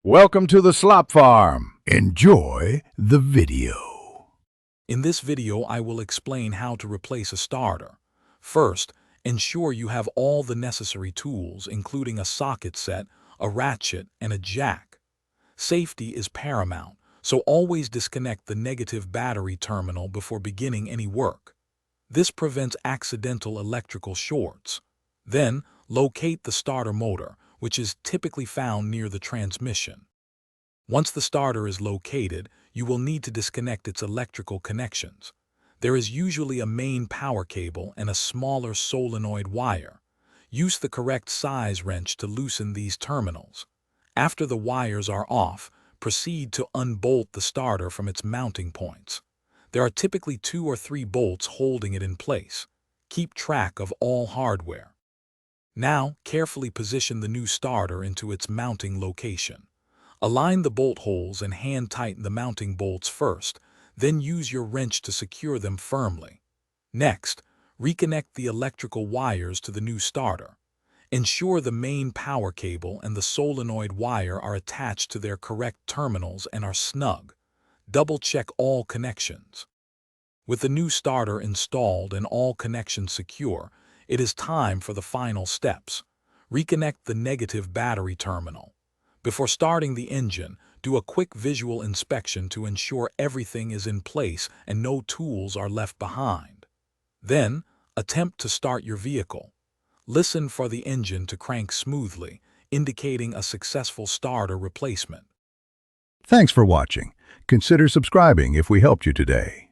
Welcome to the Slop Farm. Enjoy the video. In this video, I will explain how to replace a starter. First, ensure you have all the necessary tools, including a socket set, a ratchet, and a jack. Safety is paramount, so always disconnect the negative battery terminal before beginning any work. This prevents accidental electrical shorts. Then, locate the starter motor, which is typically found near the transmission. Once the starter is located, you will need to disconnect its electrical connections. There is usually a main power cable and a smaller solenoid wire. Use the correct size wrench to loosen these terminals. After the wires are off, proceed to unbolt the starter from its mounting points. There are typically 2 or 3 bolts holding it in place. Keep track of all hardware. Now, carefully position the new starter into its mounting location. Align the bolt holes and hand-tighten the mounting bolts first, then use your wrench to secure them firmly. Next, reconnect the electrical wires to the new starter. Ensure the main power cable and the solenoid wire are attached to their correct terminals and are snug. Double-check all connections. With the new starter installed and all connections secure, it is time for the final steps. Reconnect the negative battery terminal. Before starting the engine, do a quick visual inspection to ensure everything is in place and no tools are left behind. Then, attempt to start your vehicle. Listen for the engine to crank smoothly, indicating a successful starter replacement. Thanks for watching. Consider subscribing if we helped you today.